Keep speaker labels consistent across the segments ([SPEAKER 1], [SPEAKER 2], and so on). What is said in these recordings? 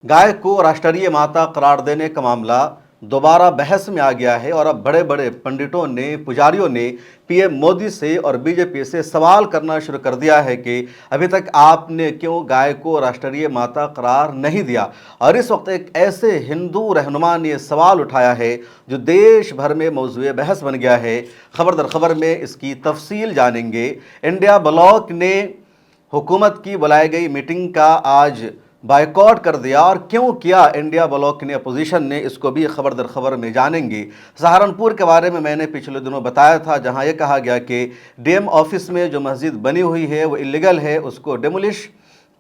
[SPEAKER 1] गाय को राष्ट्रीय माता करार देने का मामला दोबारा बहस में आ गया है और अब बड़े बड़े पंडितों ने, पुजारियों ने पीएम मोदी से और बीजेपी से सवाल करना शुरू कर दिया है कि अभी तक आपने क्यों गाय को राष्ट्रीय माता करार नहीं दिया। और इस वक्त एक ऐसे हिंदू रहनुमा ने सवाल उठाया है जो देश भर में मौजूए बहस बन गया है। खबर दर खबर में इसकी तफसील जानेंगे। इंडिया ब्लॉक ने हुकूमत की बुलाई गई मीटिंग का आज बायकॉट कर दिया और क्यों किया इंडिया ब्लॉक ने, अपोजिशन ने, इसको भी खबर दर खबर में जानेंगे। सहारनपुर के बारे में मैंने पिछले दिनों बताया था, जहां यह कहा गया कि डीएम ऑफिस में जो मस्जिद बनी हुई है वो इलीगल है, उसको डेमोलिश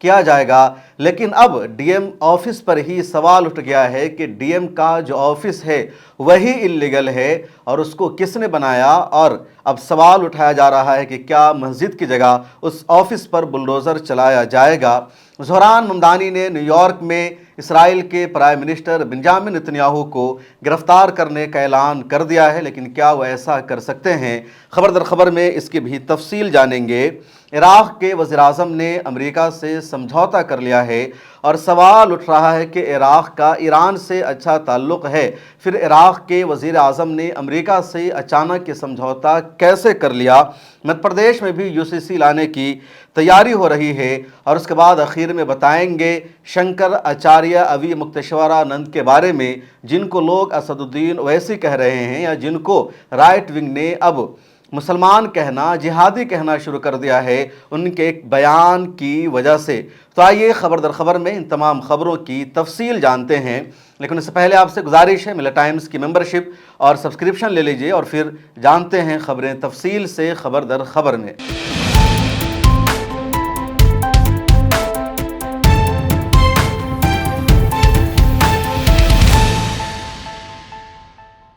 [SPEAKER 1] किया जाएगा। लेकिन अब डीएम ऑफिस पर ही सवाल उठ गया है कि डीएम का जो ऑफिस है वही इल्लीगल है और उसको किसने बनाया। और अब सवाल उठाया जा रहा है कि क्या मस्जिद की जगह उस ऑफिस पर बुलडोज़र चलाया जाएगा। ज़ोहरान ममदानी ने न्यूयॉर्क में इसराइल के प्राइम मिनिस्टर बेंजामिन नेतन्याहू को गिरफ्तार करने का ऐलान कर दिया है, लेकिन क्या वो ऐसा कर सकते हैं? खबर दर खबर में इसकी भी तफसील जानेंगे। इराक़ के वज़ीर-ए-आज़म ने अमेरिका से समझौता कर लिया है और सवाल उठ रहा है कि इराक़ का ईरान से अच्छा ताल्लुक़ है, फिर इराक़ के वज़ीर-ए-आज़म ने अमेरिका से अचानक ये समझौता कैसे कर लिया। मध्य प्रदेश में भी यूसीसी लाने की तैयारी हो रही है और उसके बाद आखिर में बताएंगे शंकर आचार्य अवी मुक्तेश्वरानंद के बारे में, जिनको लोग असदुद्दीन ओवैसी कह रहे हैं या जिनको राइट विंग ने अब मुसलमान कहना, जिहादी कहना शुरू कर दिया है उनके एक बयान की वजह से। तो आइए खबर दर खबर में इन तमाम खबरों की तफसील जानते हैं। लेकिन इससे पहले आपसे गुजारिश है, मिला टाइम्स की मेंबरशिप और सब्सक्रिप्शन ले लीजिए और फिर जानते हैं खबरें तफसील से खबर दर खबर में।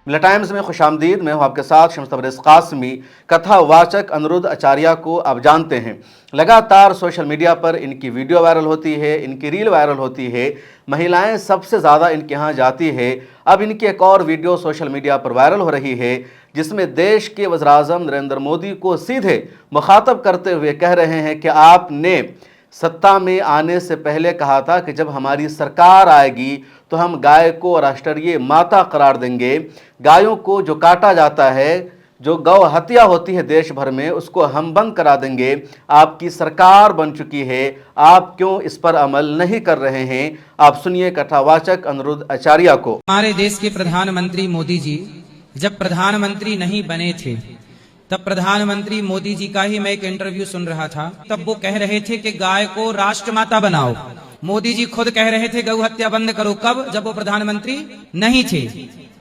[SPEAKER 1] मिला टाइम्स में खुशामदीद। मैं हूं आपके साथ शम्स तबरेज़ कासमी। कथावाचक अनिरुद्ध आचार्य को आप जानते हैं, लगातार सोशल मीडिया पर इनकी वीडियो वायरल होती है, इनकी रील वायरल होती है, महिलाएं सबसे ज़्यादा इनके यहाँ जाती है। अब इनकी एक और वीडियो सोशल मीडिया पर वायरल हो रही है जिसमें देश के वज़ीर-ए-आज़म नरेंद्र मोदी को सीधे मुखातब करते हुए कह रहे हैं कि आपने सत्ता में आने से पहले कहा था कि जब हमारी सरकार आएगी तो हम गाय को राष्ट्रीय माता करार देंगे। गायों को जो काटा जाता है, जो गौ हत्या होती है देश भर में, उसको हम बंद करा देंगे। आपकी सरकार बन चुकी है, आप क्यों इस पर अमल नहीं कर रहे हैं? आप सुनिए कथावाचक अनिरुद्ध आचार्य को।
[SPEAKER 2] हमारे देश के प्रधानमंत्री मोदी जी जब प्रधानमंत्री नहीं बने थे तब प्रधानमंत्री मोदी जी का ही मैं एक इंटरव्यू सुन रहा था। तब वो कह रहे थे कि गाय को राष्ट्रमाता बनाओ। मोदी जी खुद कह रहे थे गौ हत्या बंद करो। कब? जब वो प्रधानमंत्री नहीं थे।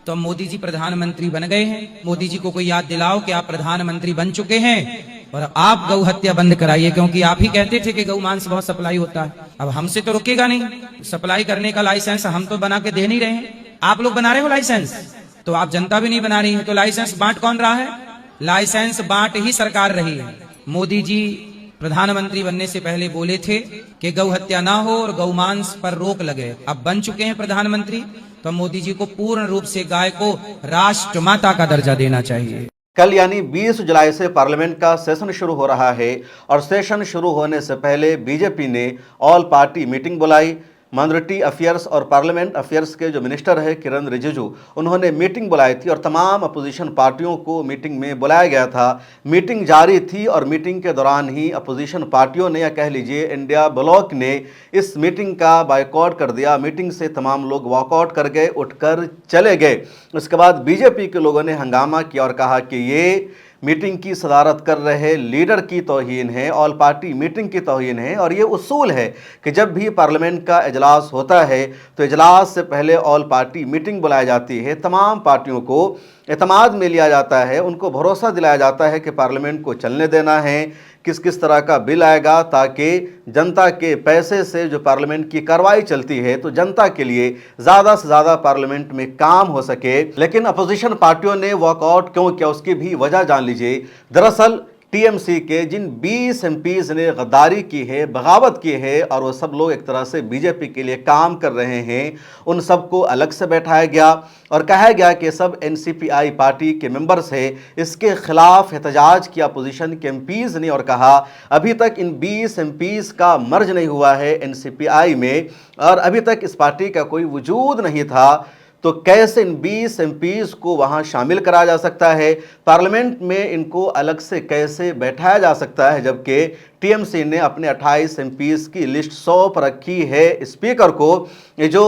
[SPEAKER 2] तो मोदी जी प्रधानमंत्री बन गए हैं। मोदी जी को कोई याद दिलाओ कि आप प्रधानमंत्री बन चुके हैं और आप गौ हत्या बंद कराइए, क्योंकि आप ही कहते थे कि गौ मांस बहुत सप्लाई होता है। अब हमसे तो रुकेगा नहीं। सप्लाई करने का लाइसेंस हम तो बना के दे नहीं रहे हैं, आप लोग बना रहे हो लाइसेंस, तो आप जनता भी नहीं बना रही है। तो लाइसेंस बांट कौन रहा है? लाइसेंस बांट ही सरकार रही है। मोदी जी प्रधानमंत्री बनने से पहले बोले थे कि गौ हत्या ना हो और गौ मांस पर रोक लगे। अब बन चुके हैं प्रधानमंत्री, तो मोदी जी को पूर्ण रूप से गाय को राष्ट्रमाता का दर्जा देना चाहिए।
[SPEAKER 1] कल यानी 20 जुलाई से पार्लियामेंट का सेशन शुरू हो रहा है और सेशन शुरू होने से पहले बीजेपी ने ऑल पार्टी मीटिंग बुलाई। माइनॉरिटी अफेयर्स और पार्लियामेंट अफेयर्स के जो मिनिस्टर है किरण रिजिजू, उन्होंने मीटिंग बुलाई थी और तमाम अपोजिशन पार्टियों को मीटिंग में बुलाया गया था। मीटिंग जारी थी और मीटिंग के दौरान ही अपोजिशन पार्टियों ने, या कह लीजिए इंडिया ब्लॉक ने, इस मीटिंग का बायकॉट कर दिया। मीटिंग से तमाम लोग वॉकआउट कर गए, उठकर चले गए। उसके बाद बीजेपी के लोगों ने हंगामा किया और कहा कि ये मीटिंग की सदारत कर रहे लीडर की तौहीन है, ऑल पार्टी मीटिंग की तौहीन है। और ये उसूल है कि जब भी पार्लियामेंट का इजलास होता है तो इजलास से पहले ऑल पार्टी मीटिंग बुलाई जाती है। तमाम पार्टियों को एतमाद में लिया जाता है, उनको भरोसा दिलाया जाता है कि पार्लियामेंट को चलने देना है, किस किस तरह का बिल आएगा, ताकि जनता के पैसे से जो पार्लियामेंट की कार्रवाई चलती है तो जनता के लिए ज़्यादा से ज़्यादा पार्लियामेंट में काम हो सके। लेकिन अपोजिशन पार्टियों ने वॉकआउट क्यों किया, उसकी भी वजह जान लीजिए। दरअसल टीएमसी के जिन 20 एमपीज ने गद्दारी की है, बगावत की है और वो सब लोग एक तरह से बीजेपी के लिए काम कर रहे हैं, उन सबको अलग से बैठाया गया और कहा गया कि सब एनसीपीआई पार्टी के मेंबर्स है। इसके खिलाफ एहतजाज किया अपोजिशन के एमपीज ने और कहा अभी तक इन 20 एमपीज का मर्ज नहीं हुआ है एनसीपीआई में और अभी तक इस पार्टी का कोई वजूद नहीं था, तो कैसे इन 20 एमपीज को वहां शामिल कराया जा सकता है, पार्लियामेंट में इनको अलग से कैसे बैठाया जा सकता है, जबकि टीएमसी ने अपने 28 एमपीज की लिस्ट सौंप रखी है स्पीकर को। ये जो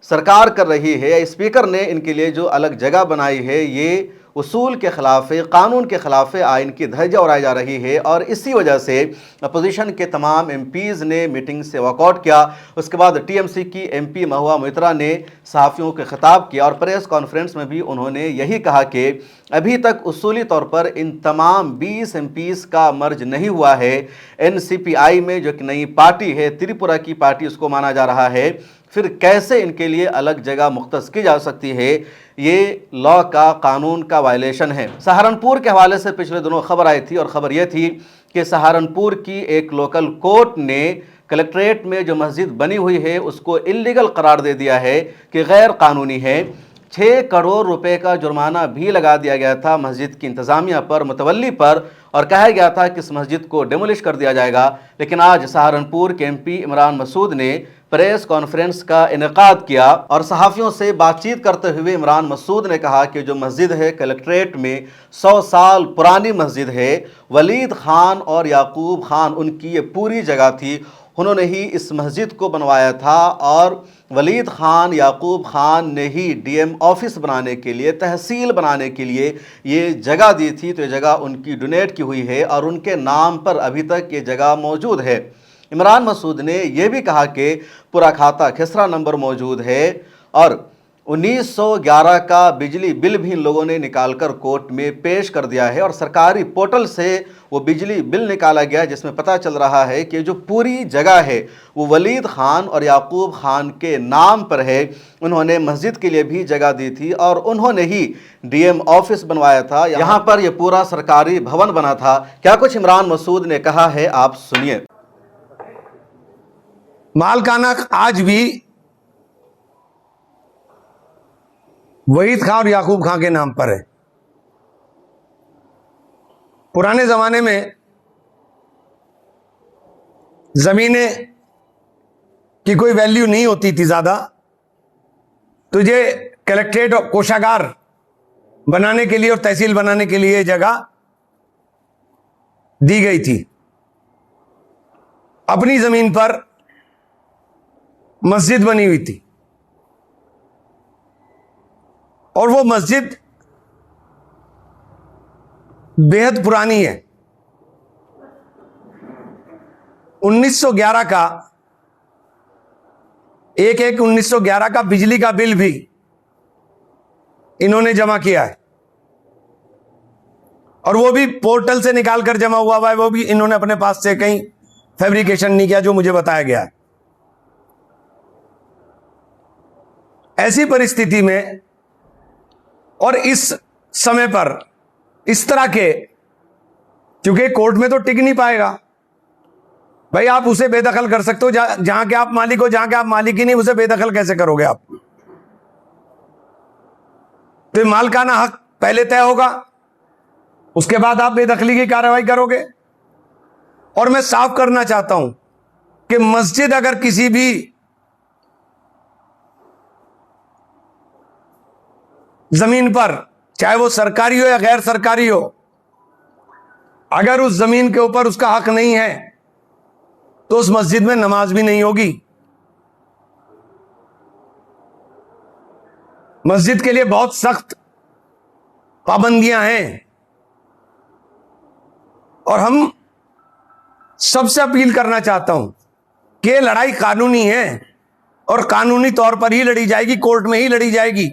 [SPEAKER 1] सरकार कर रही है, स्पीकर ने इनके लिए जो अलग जगह बनाई है, ये उसूल के खिलाफ है, कानून के खिलाफ है, आइन की धज्जियां उड़ाई जा रही है और इसी वजह से अपोजिशन के तमाम एमपीज़ ने मीटिंग से वॉकआउट किया। उसके बाद टीएमसी की एमपी महुआ मोइत्रा ने सहाफ़ियों के खिताब किया और प्रेस कॉन्फ्रेंस में भी उन्होंने यही कहा कि अभी तक उसूली तौर पर इन तमाम 20 एमपीज़ का मर्ज नहीं हुआ है। एनसीपीआई में जो कि नई पार्टी है, त्रिपुरा की पार्टी उसको माना जा रहा है, फिर कैसे इनके लिए अलग जगह मुख्तस की जा सकती है? ये लॉ का, कानून का वायलेशन है। सहारनपुर के हवाले से पिछले दिनों खबर आई थी और ख़बर यह थी कि सहारनपुर की एक लोकल कोर्ट ने कलेक्ट्रेट में जो मस्जिद बनी हुई है उसको इल्लीगल करार दे दिया है कि गैर कानूनी है। 6 करोड़ रुपए का जुर्माना भी लगा दिया गया था मस्जिद की इंतज़ामिया पर, मुतवल्ली पर, और कहा गया था कि इस मस्जिद को डेमोलिश कर दिया जाएगा। लेकिन आज सहारनपुर के एमपी इमरान मसूद ने प्रेस कॉन्फ्रेंस का इनेकाद किया और सहाफ़ियों से बातचीत करते हुए इमरान मसूद ने कहा कि जो मस्जिद है कलेक्ट्रेट में 100 साल पुरानी मस्जिद है, वलीद खान और याकूब खान उनकी ये पूरी जगह थी, उन्होंने ही इस मस्जिद को बनवाया था और वलीद खान, याकूब खान ने ही डीएम ऑफिस बनाने के लिए, तहसील बनाने के लिए ये जगह दी थी, तो ये जगह उनकी डोनेट की हुई है और उनके नाम पर अभी तक ये जगह मौजूद है। इमरान मसूद ने यह भी कहा कि पूरा खाता खसरा नंबर मौजूद है और 1911 का बिजली बिल भी इन लोगों ने निकालकर कोर्ट में पेश कर दिया है और सरकारी पोर्टल से वो बिजली बिल निकाला गया जिसमें पता चल रहा है कि जो पूरी जगह है वो वलीद खान और याकूब खान के नाम पर है। उन्होंने मस्जिद के लिए भी जगह दी थी और उन्होंने ही डीएम ऑफिस बनवाया था, यहाँ पर ये पूरा सरकारी भवन बना था। क्या कुछ इमरान मसूद ने कहा है, आप सुनिए।
[SPEAKER 3] मालकाना आज भी वहीद खां और याकूब खां के नाम पर है। पुराने जमाने में जमीनें की कोई वैल्यू नहीं होती थी ज्यादा, तो ये कलेक्ट्रेट और कोषागार बनाने के लिए और तहसील बनाने के लिए जगह दी गई थी। अपनी जमीन पर मस्जिद बनी हुई थी और वो मस्जिद बेहद पुरानी है। 1911 का 1911 का बिजली का बिल भी इन्होंने जमा किया है और वो भी पोर्टल से निकालकर जमा हुआ है। वो भी इन्होंने अपने पास से कहीं फैब्रिकेशन नहीं किया, जो मुझे बताया गया है। ऐसी परिस्थिति में और इस समय पर इस तरह के, क्योंकि कोर्ट में तो टिक नहीं पाएगा भाई, आप उसे बेदखल कर सकते हो जहां के आप मालिक हो, जहां के आप मालिक ही नहीं, उसे बेदखल कैसे करोगे आप? तो मालकाना हक पहले तय होगा, उसके बाद आप बेदखली की कार्रवाई करोगे। और मैं साफ करना चाहता हूं कि मस्जिद अगर किसी भी जमीन पर, चाहे वो सरकारी हो या गैर सरकारी हो, अगर उस जमीन के ऊपर उसका हक नहीं है तो उस मस्जिद में नमाज भी नहीं होगी। मस्जिद के लिए बहुत सख्त पाबंदियां हैं और हम सबसे अपील करना चाहता हूं कि लड़ाई कानूनी है और कानूनी तौर पर ही लड़ी जाएगी, कोर्ट में ही लड़ी जाएगी।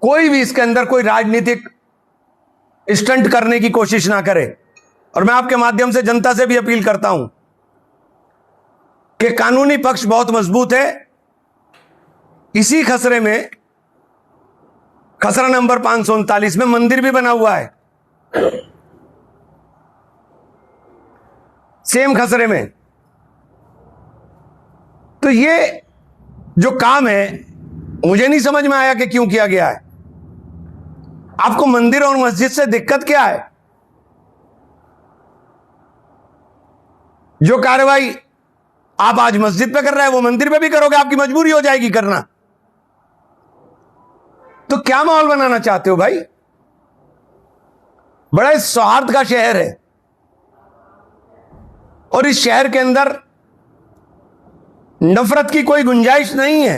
[SPEAKER 3] कोई भी इसके अंदर कोई राजनीतिक स्टंट करने की कोशिश ना करे। और मैं आपके माध्यम से जनता से भी अपील करता हूं कि कानूनी पक्ष बहुत मजबूत है। इसी खसरे में, खसरा नंबर 539 में मंदिर भी बना हुआ है सेम खसरे में। तो ये जो काम है मुझे नहीं समझ में आया कि क्यों किया गया है। आपको मंदिर और मस्जिद से दिक्कत क्या है? जो कार्रवाई आप आज मस्जिद पे कर रहे हैं वो मंदिर पे भी करोगे, आपकी मजबूरी हो जाएगी करना। तो क्या माहौल बनाना चाहते हो भाई? बड़ा सौहार्द का शहर है और इस शहर के अंदर नफरत की कोई गुंजाइश नहीं है।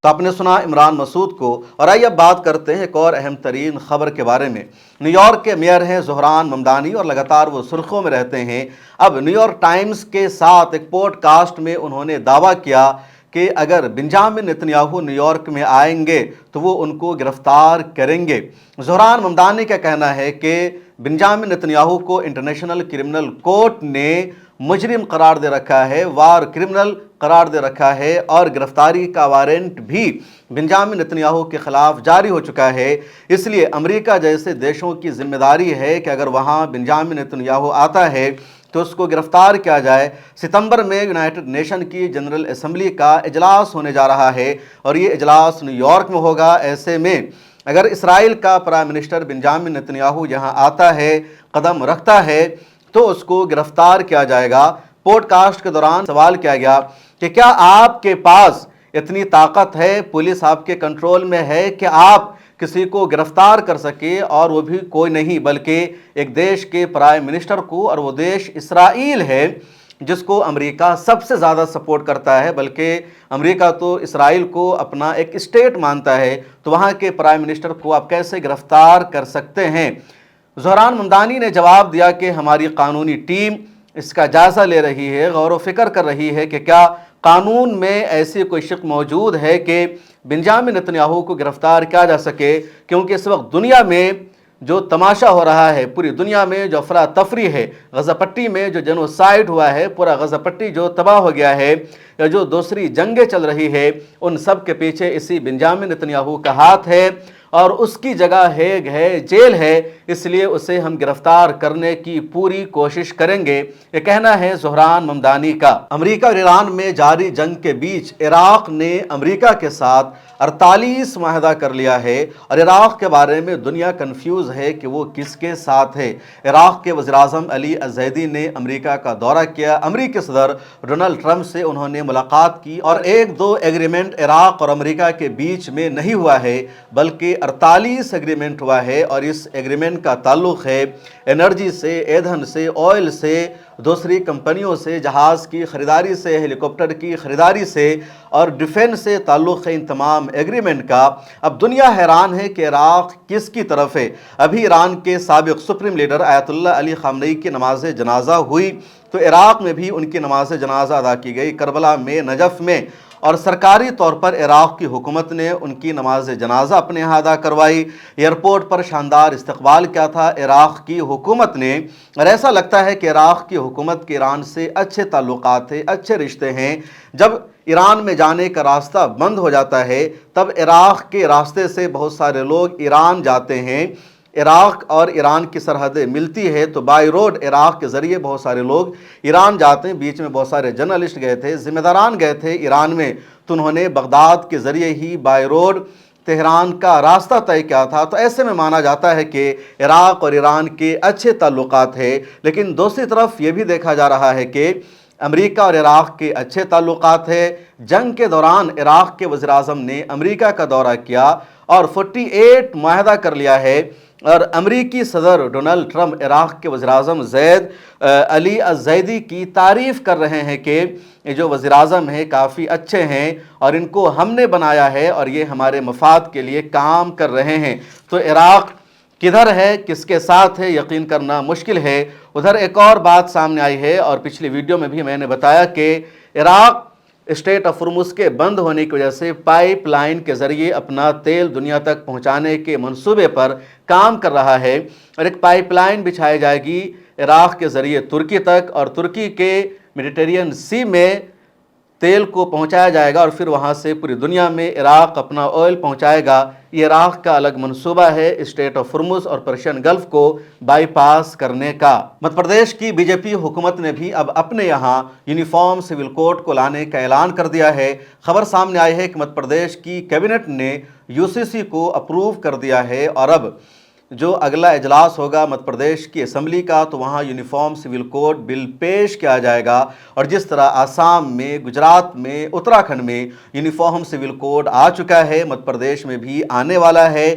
[SPEAKER 1] तो आपने सुना इमरान मसूद को। और आइए अब बात करते हैं एक और अहम तरीन खबर के बारे में। न्यूयॉर्क के मेयर हैं ज़ोहरान ममदानी और लगातार वो सुर्खियों में रहते हैं। अब न्यूयॉर्क टाइम्स के साथ एक पॉडकास्ट में उन्होंने दावा किया कि अगर बेंजामिन नेतन्याहू न्यूयॉर्क में आएंगे तो वो उनको गिरफ्तार करेंगे। ज़ोहरान ममदानी का कहना है कि बेंजामिन नेतन्याहू को इंटरनेशनल क्रिमिनल कोर्ट ने मुजरिम करार दे रखा है, वार क्रिमिनल करार दे रखा है और गिरफ्तारी का वारंट भी बेंजामिन नेतन्याहू के खिलाफ जारी हो चुका है। इसलिए अमेरिका जैसे देशों की जिम्मेदारी है कि अगर वहाँ बेंजामिन नेतन्याहू आता है तो उसको गिरफ्तार किया जाए। सितंबर में यूनाइटेड नेशन की जनरल असेंबली का इजलास होने जा रहा है और ये इजलास न्यूयॉर्क में होगा। ऐसे में अगर इसराइल का प्राइम मिनिस्टर बेंजामिन नेतन्याहू यहाँ आता है, कदम रखता है, तो उसको गिरफ्तार किया जाएगा। पॉडकास्ट के दौरान सवाल किया गया कि क्या आपके पास इतनी ताकत है, पुलिस आपके कंट्रोल में है कि आप किसी को गिरफ्तार कर सके, और वो भी कोई नहीं बल्कि एक देश के प्राइम मिनिस्टर को, और वो देश इसराइल है जिसको अमेरिका सबसे ज़्यादा सपोर्ट करता है, बल्कि अमेरिका तो इसराइल को अपना एक स्टेट मानता है। तो वहाँ के प्राइम मिनिस्टर को आप कैसे गिरफ्तार कर सकते हैं? ज़ोहरान ममदानी ने जवाब दिया कि हमारी कानूनी टीम इसका जायज़ा ले रही है, गौर व फिक्र कर रही है कि क्या कानून में ऐसी कोई शिक मौजूद है कि बेंजामिन नेतन्याहू को गिरफ्तार किया जा सके। क्योंकि इस वक्त दुनिया में जो तमाशा हो रहा है, पूरी दुनिया में जो अफरा तफरी है, गज़ा पट्टी में जो जेनोसाइड हुआ है, पूरा गज़ा पट्टी जो तबाह हो गया है, या जो दूसरी जंगें चल रही है, उन सब के पीछे इसी बेंजामिन नेतन्याहू का हाथ है और उसकी जगह हेग है, जेल है, इसलिए उसे हम गिरफ्तार करने की पूरी कोशिश करेंगे। ये कहना है ज़ोहरान ममदानी का। अमेरिका और ईरान में जारी जंग के बीच इराक ने अमेरिका के साथ 48 माहदा कर लिया है और इराक के बारे में दुनिया कंफ्यूज है कि वो किसके साथ है। इराक के वज़ीर-ए-आज़म अली अज़ैदी ने अमेरिका का दौरा किया। अमेरिकी सदर डोनाल्ड ट्रंप से उन्होंने मुलाकात की और एक दो एग्रीमेंट इराक और अमेरिका के बीच में नहीं हुआ है, बल्कि 48 एग्रीमेंट हुआ है। और इस एग्रीमेंट का ताल्लुक़ है एनर्जी से, ईंधन से, ऑयल से, दूसरी कंपनियों से, जहाज़ की ख़रीदारी से, हेलीकॉप्टर की ख़रीदारी से और डिफेंस से ताल्लुक़ है इन तमाम एग्रीमेंट का। अब दुनिया हैरान है कि इराक़ किसकी तरफ है। अभी ईरान के साबिक़ सुप्रीम लीडर आयतुल्ला अली ख़ामनेई की नमाज जनाजा हुई तो इराक़ में भी उनकी नमाज जनाजा अदा की गई, करबला में, नजफ़ में, और सरकारी तौर पर इराक़ की हुकूमत ने उनकी नमाज जनाजा अपने यहाँ अदा करवाई। एयरपोर्ट पर शानदार इस्तकबाल किया था इराक़ की हुकूमत ने। और ऐसा लगता है कि इराक़ की हुकूमत के ईरान से अच्छे ताल्लुकात थे, अच्छे रिश्ते हैं। जब ईरान में जाने का रास्ता बंद हो जाता है तब इराक़ के रास्ते से बहुत सारे लोग ईरान जाते हैं। इराक़ और ईरान की सरहदें मिलती है तो बाई रोड इराक़ के ज़रिए बहुत सारे लोग ईरान जाते हैं। बीच में बहुत सारे जर्नलिस्ट गए थे, ज़िम्मेदारान गए थे ईरान में, तो उन्होंने बगदाद के ज़रिए ही बाई रोड तेहरान का रास्ता तय किया था। तो ऐसे में माना जाता है कि इराक़ और ईरान के अच्छे ताल्लुकात हैं। लेकिन दूसरी तरफ ये भी देखा जा रहा है कि अमेरिका और इराक़ के अच्छे ताल्लुकात हैं। जंग के दौरान इराक़ के वज़ीर-ए-आज़म ने अमेरिका का दौरा किया और 48 माहदा कर लिया है। और अमेरिकी सदर डोनाल्ड ट्रंप इराक़ के वज़ीर-ए-आज़म ज़ैद अली अज़ैदी की तारीफ़ कर रहे हैं कि ये जो वज़ीर-ए-आज़म हैं काफ़ी अच्छे हैं और इनको हमने बनाया है और ये हमारे मफाद के लिए काम कर रहे हैं। तो इराक़ किधर है, किसके साथ है, यकीन करना मुश्किल है। उधर एक और बात सामने आई है और पिछली वीडियो में भी मैंने बताया कि इराक़ स्टेट ऑफ होर्मुज़ के बंद होने की वजह से पाइपलाइन के ज़रिए अपना तेल दुनिया तक पहुंचाने के मंसूबे पर काम कर रहा है। और एक पाइपलाइन बिछाई जाएगी इराक़ के ज़रिए तुर्की तक, और तुर्की के मेडिटेरियन सी में तेल को पहुंचाया जाएगा और फिर वहां से पूरी दुनिया में इराक अपना ऑयल पहुंचाएगा। ये इराक का अलग मंसूबा है स्टेट ऑफ हुर्मुज़ और पर्शियन गल्फ को बाईपास करने का। मध्य प्रदेश की बीजेपी हुकूमत ने भी अब अपने यहाँ यूनिफॉर्म सिविल कोड को लाने का ऐलान कर दिया है। खबर सामने आई है कि मध्य प्रदेश की कैबिनेट ने यूसीसी को अप्रूव कर दिया है और अब जो अगला इजलास होगा मध्य प्रदेश की असेंबली का, तो वहाँ यूनिफॉर्म सिविल कोड बिल पेश किया जाएगा। और जिस तरह आसाम में, गुजरात में, उत्तराखंड में यूनिफॉर्म सिविल कोड आ चुका है, मध्य प्रदेश में भी आने वाला है।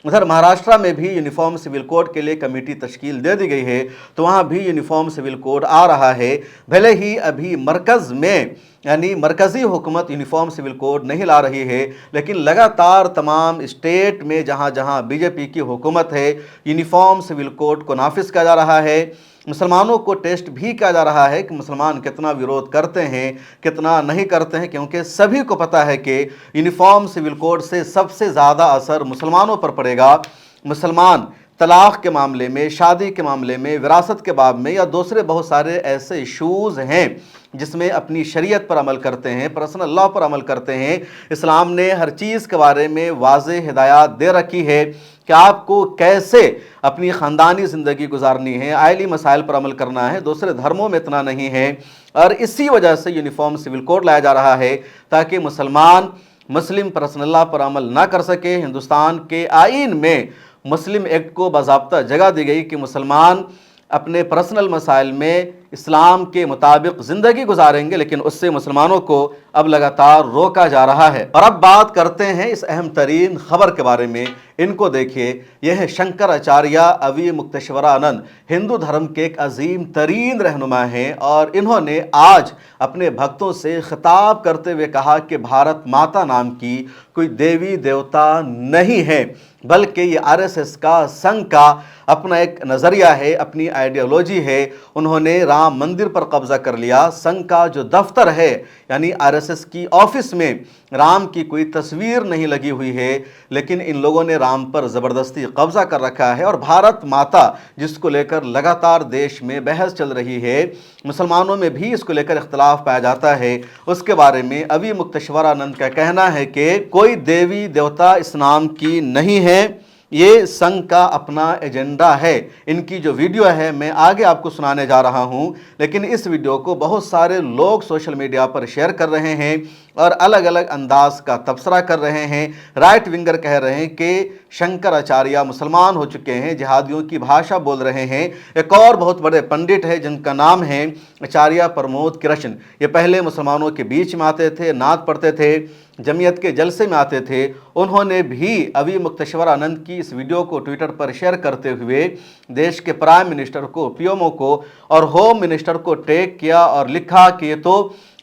[SPEAKER 1] उधर महाराष्ट्र में भी यूनिफॉर्म सिविल कोड के लिए कमेटी तश्कील दे दी गई है, तो वहाँ भी यूनिफॉर्म सिविल कोड आ रहा है। भले ही अभी मरकज़ में यानी मरकज़ी हुकूमत यूनिफॉर्म सिविल कोड नहीं ला रही है, लेकिन लगातार तमाम स्टेट में जहाँ जहाँ बीजेपी की हुकूमत है यूनिफॉर्म सिविल कोड को नाफिज किया जा रहा है। मुसलमानों को टेस्ट भी किया जा रहा है कि मुसलमान कितना विरोध करते हैं, कितना नहीं करते हैं, क्योंकि सभी को पता है कि यूनिफॉर्म सिविल कोड से सबसे ज़्यादा असर मुसलमानों पर पड़ेगा। मुसलमान तलाक़ के मामले में, शादी के मामले में, विरासत के बाब में या दूसरे बहुत सारे ऐसे इशूज़ हैं जिसमें अपनी शरीयत पर अमल करते हैं, पर्सनल लॉ पर अमल करते हैं। इस्लाम ने हर चीज़ के बारे में वाज़ेह हिदायत दे रखी है कि आपको कैसे अपनी ख़ानदानी ज़िंदगी गुजारनी है, आइली मसाइल पर अमल करना है। दूसरे धर्मों में इतना नहीं है और इसी वजह से यूनिफॉर्म सिविल कोड लाया जा रहा है ताकि मुसलमान मुस्लिम पर्सनल लॉ पर अमल ना कर सके। हिंदुस्तान के आइन में मुस्लिम एक्ट को बाज़ाब्ता जगह दी गई कि मुसलमान अपने पर्सनल मसाइल में इस्लाम के मुताबिक ज़िंदगी गुजारेंगे, लेकिन उससे मुसलमानों को अब लगातार रोका जा रहा है। और अब बात करते हैं इस अहम तरीन खबर के बारे में। इनको देखिए, यह है शंकराचार्य अवी मुक्तेश्वरानंद, हिंदू धर्म के एक अजीम तरीन रहनुमा हैं और इन्होंने आज अपने भक्तों से खिताब करते हुए कहा कि भारत माता नाम की कोई देवी देवता नहीं है, बल्कि ये आरएसएस का, संघ का अपना एक नज़रिया है, अपनी आइडियोलॉजी है। उन्होंने राम मंदिर पर कब्जा कर लिया। संघ का जो दफ्तर है यानी आरएसएस की ऑफिस में राम की कोई तस्वीर नहीं लगी हुई है, लेकिन इन लोगों ने राम पर ज़बरदस्ती कब्जा कर रखा है। और भारत माता जिसको लेकर लगातार देश में बहस चल रही है, मुसलमानों में भी इसको लेकर इख्तलाफ पाया जाता है, उसके बारे में अवी मुक्तेश्वरानंद का कहना है कि कोई देवी देवता इस नाम की नहीं है, ये संघ का अपना एजेंडा है। इनकी जो वीडियो है मैं आगे आपको सुनाने जा रहा हूं, लेकिन इस वीडियो को बहुत सारे लोग सोशल मीडिया पर शेयर कर रहे हैं और अलग अलग अंदाज का तबसरा कर रहे हैं। राइट विंगर कह रहे हैं कि शंकराचार्य मुसलमान हो चुके हैं, जिहादियों की भाषा बोल रहे हैं। एक और बहुत बड़े पंडित है जिनका नाम है आचार्य प्रमोद कृष्ण, ये पहले मुसलमानों के बीच में आते थे, नात पढ़ते थे, जमीयत के जलसे में आते थे। उन्होंने भी अवी मुक्तेश्वरानंद की इस वीडियो को ट्विटर पर शेयर करते हुए देश के प्राइम मिनिस्टर को, पीएमओ को और होम मिनिस्टर को टैग किया और लिखा कि ये तो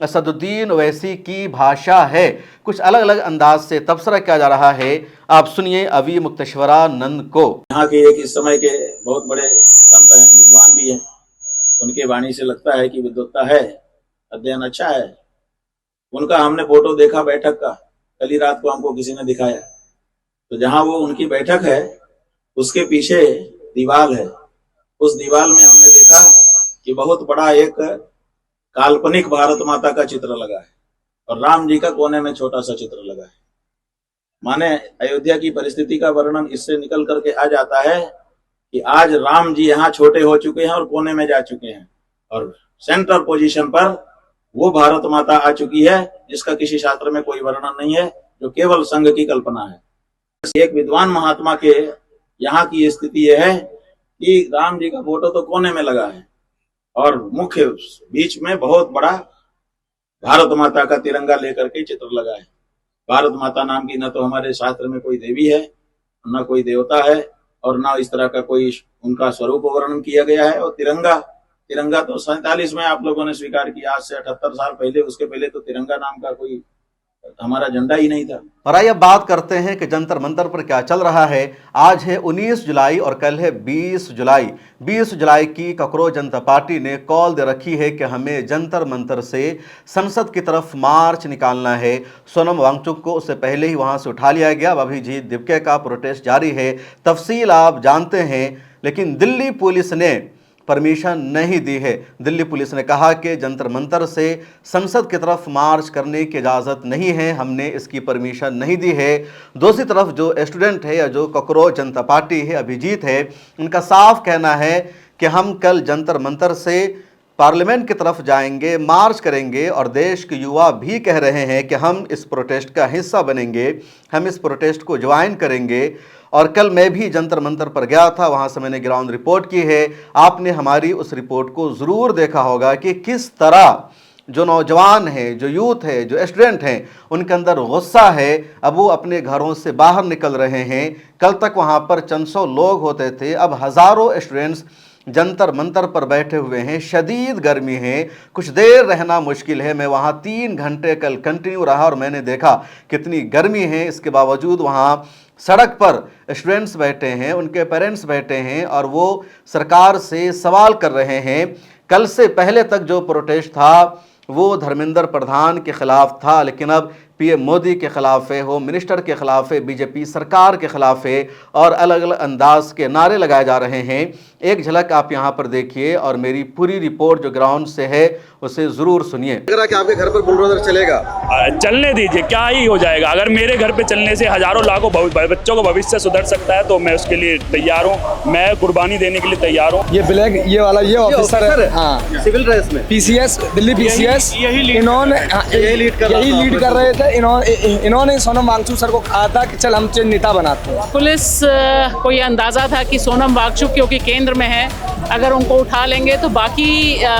[SPEAKER 1] असदुद्दीन ओवैसी की भाषा है। कुछ अलग अलग अंदाज से तबसरा किया जा रहा है, आप सुनिए अवी मुक्तेश्वरानंद को।
[SPEAKER 4] यहाँ के एक इस समय के बहुत बड़े संत हैं, विद्वान भी हैं, उनके वाणी से लगता है कि विद्वत्ता है, अध्ययन अच्छा है। उनका हमने फोटो देखा बैठक का, कल ही रात को हमको किसी ने दिखाया। तो जहां वो उनकी बैठक है उसके पीछे दीवार है, उस दीवार में हमने देखा कि बहुत बड़ा एक काल्पनिक भारत माता का चित्र लगा है और राम जी का कोने में छोटा सा चित्र लगा है। माने अयोध्या की परिस्थिति का वर्णन इससे निकल करके आ जाता है कि आज राम जी यहाँ छोटे हो चुके हैं और कोने में जा चुके हैं और सेंट्रल पोजीशन पर वो भारत माता आ चुकी है जिसका किसी शास्त्र में कोई वर्णन नहीं है, जो केवल संघ की कल्पना है। एक विद्वान महात्मा के यहाँ की स्थिति यह है कि राम जी का फोटो तो कोने में लगा है और मुख्य बीच में बहुत बड़ा भारत माता का तिरंगा लेकर के चित्र लगा है। भारत माता नाम की न तो हमारे शास्त्र में कोई देवी है, न कोई देवता है और न इस तरह का कोई उनका स्वरूप वर्णन किया गया है। और तिरंगा तो 47 में आप लोगों ने स्वीकार किया, आज से 78 साल पहले। उसके पहले तो तिरंगा नाम का कोई हमारा झंडा ही नहीं था।
[SPEAKER 1] और आइए अब बात करते हैं कि जंतर मंतर पर क्या चल रहा है। आज है 19 जुलाई और कल है 20 जुलाई। 20 जुलाई की ककरोच जनता पार्टी ने कॉल दे रखी है कि हमें जंतर मंतर से संसद की तरफ मार्च निकालना है। सोनम वांगचुक को उससे पहले ही वहां से उठा लिया गया। अब अभिजीत दिपके का प्रोटेस्ट जारी है, तफसील आप जानते हैं। लेकिन दिल्ली पुलिस ने परमिशन नहीं दी है। दिल्ली पुलिस ने कहा कि जंतर मंतर से संसद की तरफ मार्च करने की इजाज़त नहीं है, हमने इसकी परमिशन नहीं दी है। दूसरी तरफ जो स्टूडेंट है या जो कॉकरोच जनता पार्टी है, अभिजीत है, उनका साफ कहना है कि हम कल जंतर मंतर से पार्लियामेंट की तरफ जाएंगे, मार्च करेंगे और देश के युवा भी कह रहे हैं कि हम इस प्रोटेस्ट का हिस्सा बनेंगे, हम इस प्रोटेस्ट को ज्वाइन करेंगे। और कल मैं भी जंतर मंतर पर गया था, वहाँ से मैंने ग्राउंड रिपोर्ट की है। आपने हमारी उस रिपोर्ट को ज़रूर देखा होगा कि किस तरह जो नौजवान हैं, जो यूथ है, जो स्टूडेंट हैं, उनके अंदर गुस्सा है। अब वो अपने घरों से बाहर निकल रहे हैं। कल तक वहाँ पर चंद सौ लोग होते थे, अब हज़ारों स्टूडेंट्स जंतर मंतर पर बैठे हुए हैं। शदीद गर्मी है, कुछ देर रहना मुश्किल है। मैं वहाँ 3 घंटे कल कंटिन्यू रहा और मैंने देखा कितनी गर्मी है। इसके बावजूद वहाँ सड़क पर स्टूडेंट्स बैठे हैं, उनके पेरेंट्स बैठे हैं और वो सरकार से सवाल कर रहे हैं। कल से पहले तक जो प्रोटेस्ट था वो धर्मेंद्र प्रधान के ख़िलाफ़ था, लेकिन अब पीएम मोदी के ख़िलाफ़ है, होम मिनिस्टर के ख़िलाफ़ है, बीजेपी सरकार के ख़िलाफ़ है और अलग अलग अंदाज के नारे लगाए जा रहे हैं। एक झलक आप यहाँ पर देखिए और मेरी पूरी रिपोर्ट जो ग्राउंड से है उसे ज़रूर सुनिए। लग रहा है कि आपके घर पर बुलडोजर चलेगा?
[SPEAKER 5] चलने दीजिए, क्या ही हो जाएगा। अगर मेरे घर पे चलने से हजारों लाखों बच्चों का भविष्य सुधर सकता है तो मैं उसके लिए तैयार हूँ, मैं कुर्बानी देने के लिए तैयार हूँ।
[SPEAKER 3] ये ब्लैक ये वाला ये ऑफिसर है, हाँ,
[SPEAKER 1] सिविल ड्रेस में
[SPEAKER 3] पीसीएस, दिल्ली पीसीएस, इन्होंने यही लीड कर रहे थे। इन्होंने सोनम वांगचुक सर को कहा था कि चल हम नेता बनाते हैं।
[SPEAKER 6] पुलिस को ये अंदाजा था कि सोनम वांगचुक क्योंकि केंद्र में है, अगर उनको उठा लेंगे तो बाकी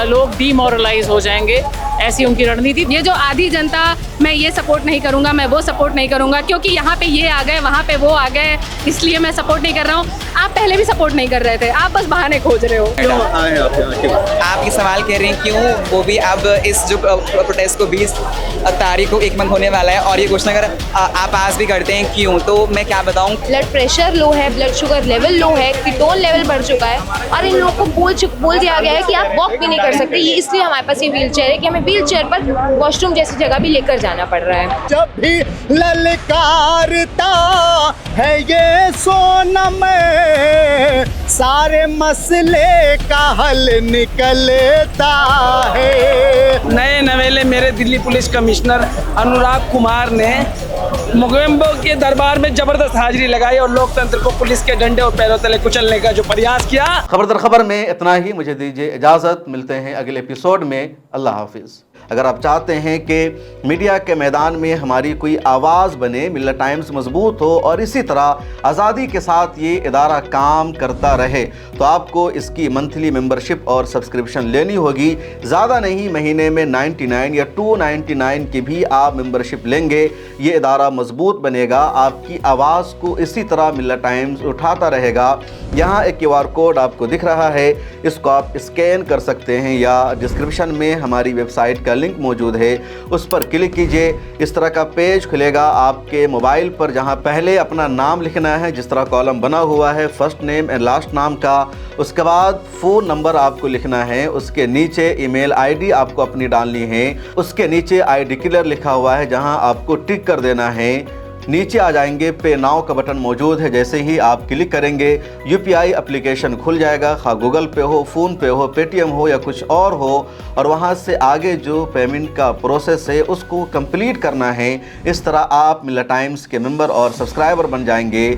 [SPEAKER 6] लोग डीमोरलाइज हो जाएंगे, ऐसी उनकी रणनीति।
[SPEAKER 7] ये जो आधी जनता, मैं ये सपोर्ट नहीं करूंगा, मैं वो सपोर्ट नहीं करूंगा क्योंकि यहाँ पे ये आ गए, वहाँ पे वो आ गए, इसलिए मैं सपोर्ट नहीं कर रहा हूँ। आप पहले भी सपोर्ट नहीं कर रहे थे, आप बस बहाने खोज रहे हो।
[SPEAKER 1] क्यों आए हैं आप यहाँ? क्यों
[SPEAKER 8] आप ये सवाल कर रहे हैं क्यों? वो भी अब इस जो प्रोटेस्ट को 20 तारीख को 1 मंथ होने वाला है और ये क्वेश्चन अगर आप पास भी करते हैं क्यों, तो मैं क्या बताऊं।
[SPEAKER 7] ब्लड प्रेशर लो है, ब्लड शुगर लेवल लो है, कीटोन लेवल बढ़ चुका है और इन लोगों को बोल दिया गया है कि आप वॉक भी नहीं कर सकते। ये इसलिए हमारे पास ये व्हील चेयर है कि हमें व्हील चेयर पर वॉशरूम जैसी जगह भी लेकर जाना पड़ रहा है।
[SPEAKER 9] जब भी ललकारता है ये सोनम, सारे मसले का हल निकलता है।
[SPEAKER 10] नए नवेले मेरे दिल्ली पुलिस कमिश्नर अनुराग कुमार ने मोगेम्बो के दरबार में जबरदस्त हाजिरी लगाई और लोकतंत्र को पुलिस के डंडे और पैरों तले कुचलने का जो प्रयास किया।
[SPEAKER 1] खबर में इतना ही, मुझे दीजिए इजाज़त, मिलते हैं अगले एपिसोड में। अल्लाह हाफिज़। अगर आप चाहते हैं कि मीडिया के मैदान में हमारी कोई आवाज़ बने, मिल्लत टाइम्स मजबूत हो और इसी तरह आज़ादी के साथ ये इदारा काम करता रहे, तो आपको इसकी मंथली मेंबरशिप और सब्सक्रिप्शन लेनी होगी। ज़्यादा नहीं, महीने में 99 या 299 की भी आप मेंबरशिप लेंगे, ये इदारा मजबूत बनेगा, आपकी आवाज़ को इसी तरह मिल्लत टाइम्स उठाता रहेगा। यहाँ एक QR कोड आपको दिख रहा है, इसको आप स्कैन कर सकते हैं या डिस्क्रिप्शन में हमारी वेबसाइट का लिंक मौजूद है, उस पर क्लिक कीजिए। इस तरह का पेज खुलेगा आपके मोबाइल पर, जहां पहले अपना नाम लिखना है, जिस तरह कॉलम बना हुआ है फर्स्ट नेम एंड लास्ट नाम का, उसके बाद फ़ोन नंबर आपको लिखना है, उसके नीचे ईमेल ID आपको अपनी डालनी है, उसके नीचे आई डिक्लेयर लिखा हुआ है जहां आपको टिक कर देना है। नीचे आ जाएंगे, पे नाउ का बटन मौजूद है, जैसे ही आप क्लिक करेंगे UPI एप्लीकेशन खुल जाएगा, खा गूगल पे हो, फ़ोन पे हो, पेटीएम हो या कुछ और हो, और वहां से आगे जो पेमेंट का प्रोसेस है उसको कंप्लीट करना है। इस तरह आप मिल्लत टाइम्स के मेंबर और सब्सक्राइबर बन जाएंगे।